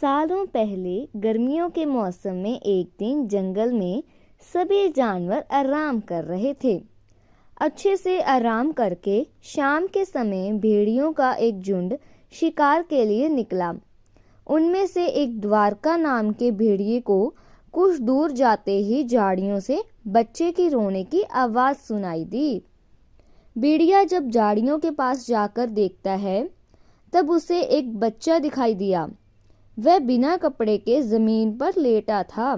सालों पहले गर्मियों के मौसम में एक दिन जंगल में सभी जानवर आराम कर रहे थे। अच्छे से आराम करके शाम के समय भेड़ियों का एक झुंड शिकार के लिए निकला। उनमें से एक द्वारका नाम के भेड़िए को कुछ दूर जाते ही झाड़ियों से बच्चे की रोने की आवाज सुनाई दी। भेड़िया जब झाड़ियों के पास जाकर देखता है तब उसे एक बच्चा दिखाई दिया। वह बिना कपड़े के जमीन पर लेटा था।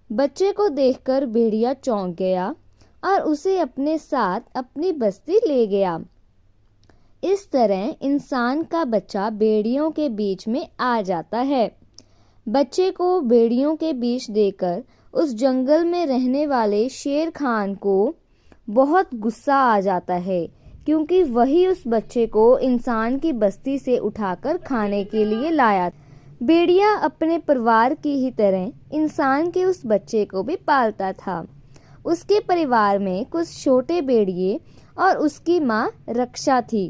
बच्चे को देखकर भेड़िया चौंक गया और उसे अपने साथ अपनी बस्ती ले गया। इस तरह इंसान का बच्चा भेड़ियों के बीच में आ जाता है। बच्चे को भेड़ियों के बीच देखकर उस जंगल में रहने वाले शेर खान को बहुत गुस्सा आ जाता है, क्योंकि वही उस बच्चे को इंसान की बस्ती से उठाकर खाने के लिए लाया। भेड़िया अपने परिवार की ही तरह इंसान के उस बच्चे को भी पालता था। उसके परिवार में कुछ छोटे भेड़िए और उसकी माँ रक्षा थी।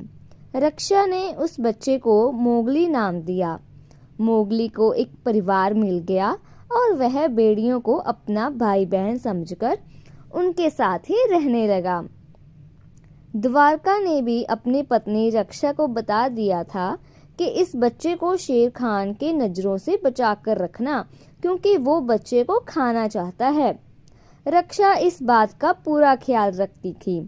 रक्षा ने उस बच्चे को मोगली नाम दिया। मोगली को एक परिवार मिल गया और वह भेड़ियों को अपना भाई बहन समझकर उनके साथ ही रहने लगा। द्वारका ने भी अपनी पत्नी रक्षा को बता दिया था कि इस बच्चे को शेर खान के नजरों से बचाकर रखना, क्योंकि वो बच्चे को खाना चाहता है। रक्षा इस बात का पूरा ख्याल रखती थी।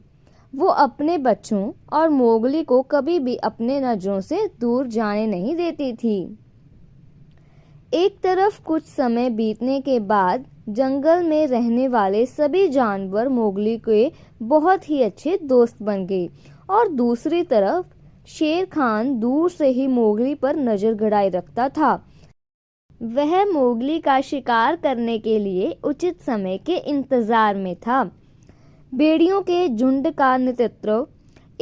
वो अपने बच्चों और मोगली को कभी भी अपने नजरों से दूर जाने नहीं देती थी। एक तरफ कुछ समय बीतने के बाद जंगल में रहने वाले सभी जानवर मोगली के बहुत ही अच्छे दोस्त बन गए और दूसरी तरफ शेर खान दूर से ही मोगली पर नजर गड़ाए रखता था। वह मोगली का शिकार करने के लिए उचित समय के इंतजार में था। भेड़ियों के झुंड का नेतृत्व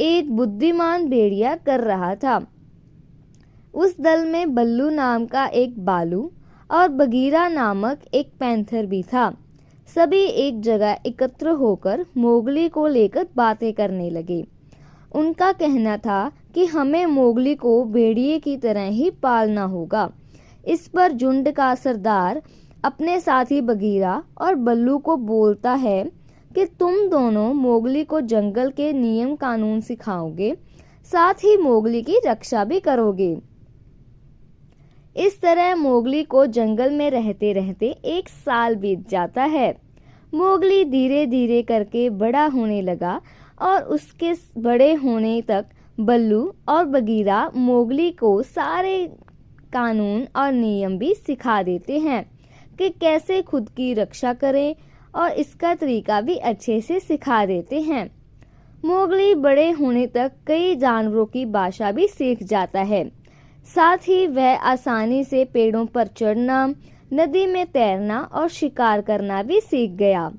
एक बुद्धिमान भेड़िया कर रहा था। उस दल में बल्लू नाम का एक भालू और बगीरा नामक एक पैंथर भी था। सभी एक जगह एकत्र होकर मोगली को लेकर बातें करने लगे। उनका कहना था कि हमें मोगली को भेड़िए की तरह ही पालना होगा। इस पर झुंड का सरदार अपने साथी बगीरा और बल्लू को बोलता है कि तुम दोनों मोगली को जंगल के नियम कानून सिखाओगे, साथ ही मोगली की रक्षा भी करोगे। इस तरह मोगली को जंगल में रहते रहते एक साल बीत जाता है। मोगली धीरे धीरे करके बड़ा होने लगा और उसके बड़े होने तक बल्लू और बगीरा मोगली को सारे कानून और नियम भी सिखा देते हैं कि कैसे खुद की रक्षा करें, और इसका तरीका भी अच्छे से सिखा देते हैं। मोगली बड़े होने तक कई जानवरों की भाषा भी सीख जाता है। साथ ही वह आसानी से पेड़ों पर चढ़ना, नदी में तैरना और शिकार करना भी सीख गया।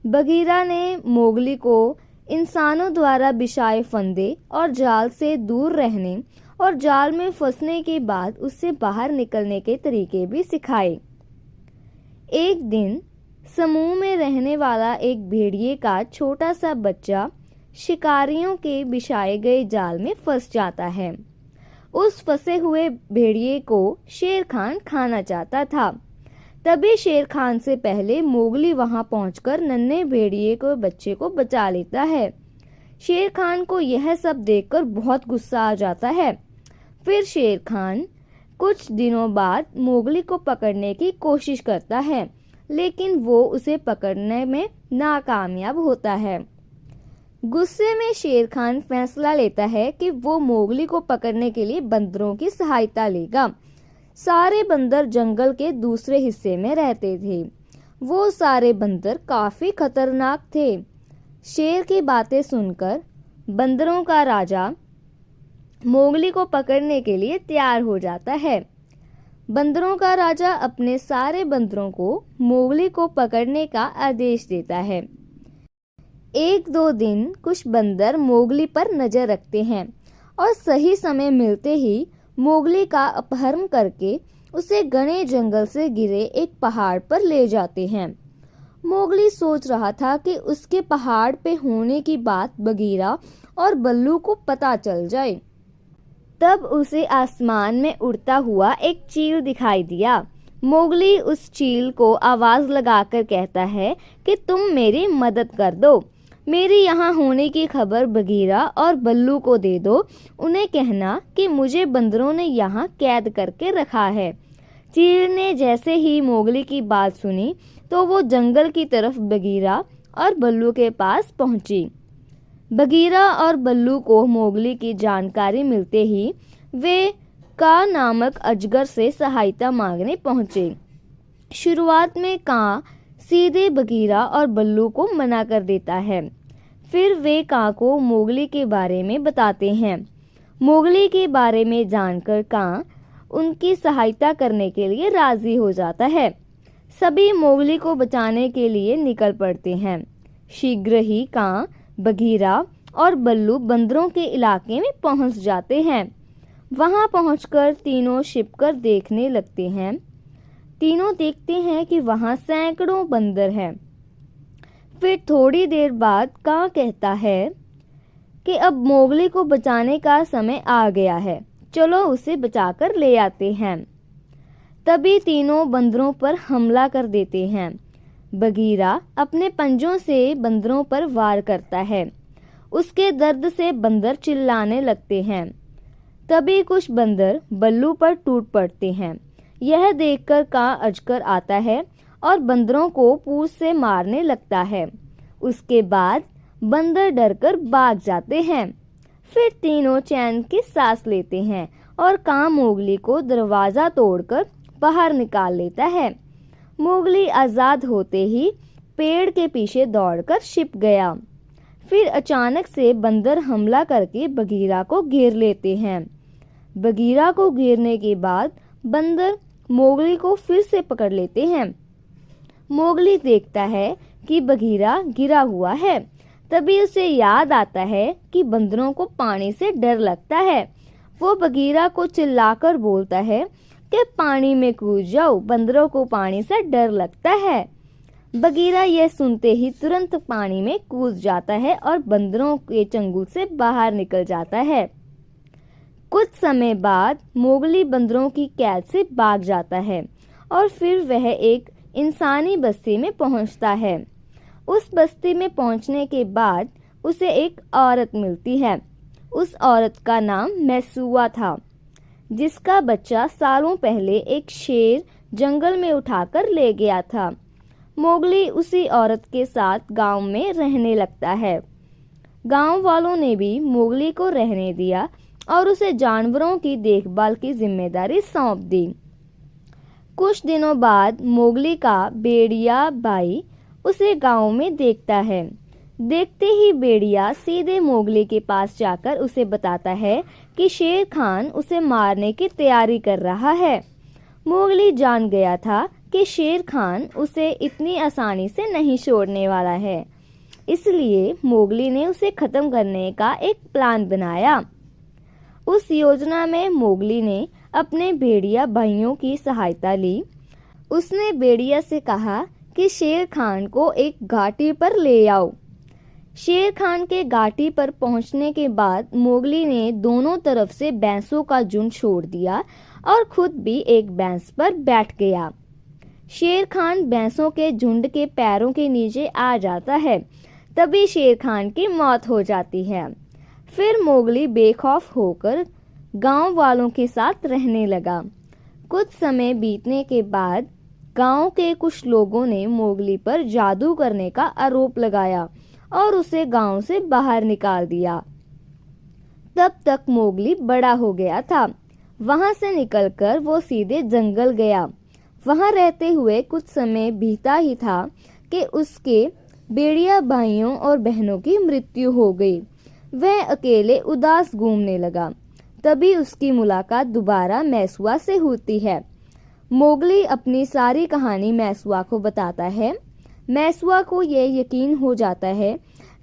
बगीरा ने मोगली को इंसानों द्वारा बिछाए फंदे और जाल से दूर रहने और जाल में फंसने के बाद उससे बाहर निकलने के तरीके भी सिखाए। एक दिन समूह में रहने वाला एक भेड़िए का छोटा सा बच्चा शिकारियों के बिछाए गए जाल में फंस जाता है। उस फंसे हुए भेड़िए को शेर खान खाना चाहता था। तभी शेर खान से पहले मोगली वहां पहुंचकर नन्हे भेड़िए को बच्चे को बचा लेता है। शेर खान को यह सब देखकर बहुत गुस्सा आ जाता है। फिर शेर खान कुछ दिनों बाद मोगली को पकड़ने की कोशिश करता है, लेकिन वो उसे पकड़ने में नाकामयाब होता है। गुस्से में शेर खान फैसला लेता है कि वो मोगली को पकड़ने के लिए बंदरों की सहायता लेगा। सारे बंदर जंगल के दूसरे हिस्से में रहते थे। वो सारे बंदर काफी खतरनाक थे। शेर की बातें सुनकर बंदरों का राजा मोगली को पकड़ने के लिए तैयार हो जाता है। बंदरों का राजा अपने सारे बंदरों को मोगली को पकड़ने का आदेश देता है। एक दो दिन कुछ बंदर मोगली पर नजर रखते हैं और सही समय मिलते ही मोगली का अपहरण करके उसे घने जंगल से घिरे एक पहाड़ पर ले जाते हैं। मोगली सोच रहा था कि उसके पहाड़ पे होने की बात बगीरा और बल्लू को पता चल जाए। तब उसे आसमान में उड़ता हुआ एक चील दिखाई दिया। मोगली उस चील को आवाज लगाकर कहता है कि तुम मेरी मदद कर दो। मेरी यहाँ होने की खबर बगीरा और बल्लू को दे दो। उन्हें कहना कि मुझे बंदरों ने यहाँ कैद करके रखा है। चील ने जैसे ही मोगली की बात सुनी तो वो जंगल की तरफ बगीरा और बल्लू के पास पहुंची। बगीरा और बल्लू को मोगली की जानकारी मिलते ही वे कां नामक अजगर से सहायता मांगने पहुंचे। शुरुआत में कां सीधे बगीरा और बल्लू को मना कर देता है। फिर वे कां को मोगली के बारे में बताते हैं। मोगली के बारे में जानकर कां उनकी सहायता करने के लिए राजी हो जाता है। सभी मोगली को बचाने के लिए निकल पड़ते हैं। शीघ्र ही कां, बगीरा और बल्लू बंदरों के इलाके में पहुंच जाते हैं। वहां पहुंचकर तीनों छिपकर देखने लगते हैं। तीनों देखते हैं कि वहां सैकड़ों बंदर हैं। फिर थोड़ी देर बाद कां कहता है कि अब मोगली को बचाने का समय आ गया है, चलो उसे बचाकर ले आते हैं। तभी तीनों बंदरों पर हमला कर देते हैं। बगीरा अपने पंजों से बंदरों पर वार करता है। उसके दर्द से बंदर चिल्लाने लगते हैं। तभी कुछ बंदर बल्लू पर टूट पड़ते हैं। यह देखकर कां अजगर आता है और बंदरों को पूंछ से मारने लगता है। उसके बाद बंदर डरकर भाग जाते हैं। फिर तीनों चैन की सांस लेते हैं और कां मोगली को दरवाजा तोड़कर बाहर निकाल लेता है। मोगली आजाद होते ही पेड़ के पीछे दौड़कर छिप गया। फिर अचानक से बंदर हमला करके बगीरा को घेर लेते हैं। बगीरा को घेरने के बाद बंदर मोगली को फिर से पकड़ लेते हैं। मोगली देखता है कि बगीरा गिरा हुआ है। तभी उसे याद आता है कि बंदरों को पानी से डर लगता है। वो बगीरा को चिल्लाकर बोलता है कि पानी में कूद जाओ, बंदरों को पानी से डर लगता है। बगीरा यह सुनते ही तुरंत पानी में कूद जाता है और बंदरों के चंगुल से बाहर निकल जाता है। कुछ समय बाद मोगली बंदरों की कैद से भाग जाता है और फिर वह एक इंसानी बस्ती में पहुंचता है। उस बस्ती में पहुंचने के बाद उसे एक औरत मिलती है। उस औरत का नाम मैसुआ था, जिसका बच्चा सालों पहले एक शेर जंगल में उठाकर ले गया था। मोगली उसी औरत के साथ गांव में रहने लगता है। गांव वालों ने भी मोगली को रहने दिया और उसे जानवरों की देखभाल की जिम्मेदारी सौंप दी। कुछ दिनों बाद मोगली का भेड़िया भाई उसे गांव में देखता है। देखते ही भेड़िया सीधे मोगली के पास जाकर उसे बताता है कि शेर खान उसे मारने की तैयारी कर रहा है। मोगली जान गया था कि शेर खान उसे इतनी आसानी से नहीं छोड़ने वाला है, इसलिए मोगली ने उसे खत्म करने का एक प्लान बनाया। उस योजना में मोगली ने अपने भेड़िया भाइयों की सहायता ली। उसने भेड़िया से कहा कि शेर खान को एक घाटी पर ले आओ। शेर खान के घाटी पर पहुंचने के बाद मोगली ने दोनों तरफ से भैंसों का झुंड छोड़ दिया और खुद भी एक भैंस पर बैठ गया। शेर खान भैंसों के झुंड के पैरों के नीचे आ जाता है। तभी शेर खान की मौत हो जाती है। फिर मोगली बेखौफ होकर गांव वालों के साथ रहने लगा। कुछ समय बीतने के बाद गांव के कुछ लोगों ने मोगली पर जादू करने का आरोप लगाया और उसे गांव से बाहर निकाल दिया। तब तक मोगली बड़ा हो गया था। वहां से निकलकर वो सीधे जंगल गया। वहां रहते हुए कुछ समय बीता ही था कि उसके भेड़िया भाइयों और बहनों की मृत्यु हो गई। वह अकेले उदास घूमने लगा। तभी उसकी मुलाकात दोबारा मैसुआ से होती है। मोगली अपनी सारी कहानी मैसुआ को बताता है। मैसुआ को यह यकीन हो जाता है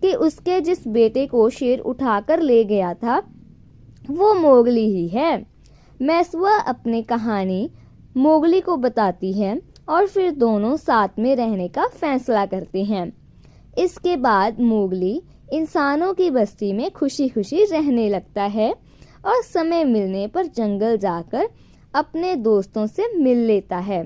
कि उसके जिस बेटे को शेर उठाकर ले गया था वो मोगली ही है। मैसुआ अपनी कहानी मोगली को बताती है और फिर दोनों साथ में रहने का फैसला करते हैं। इसके बाद मोगली इंसानों की बस्ती में खुशी खुशी रहने लगता है और समय मिलने पर जंगल जाकर अपने दोस्तों से मिल लेता है।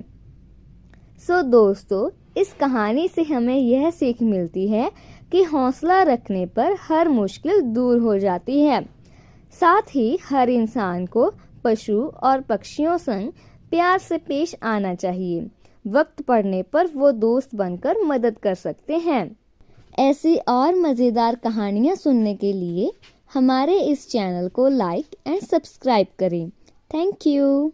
दोस्तों, इस कहानी से हमें यह सीख मिलती है कि हौसला रखने पर हर मुश्किल दूर हो जाती है। साथ ही हर इंसान को पशु और पक्षियों संग प्यार से पेश आना चाहिए। वक्त पड़ने पर वो दोस्त बनकर मदद कर सकते हैं। ऐसी और मज़ेदार कहानियाँ सुनने के लिए हमारे इस चैनल को लाइक एंड सब्सक्राइब करें। Thank you.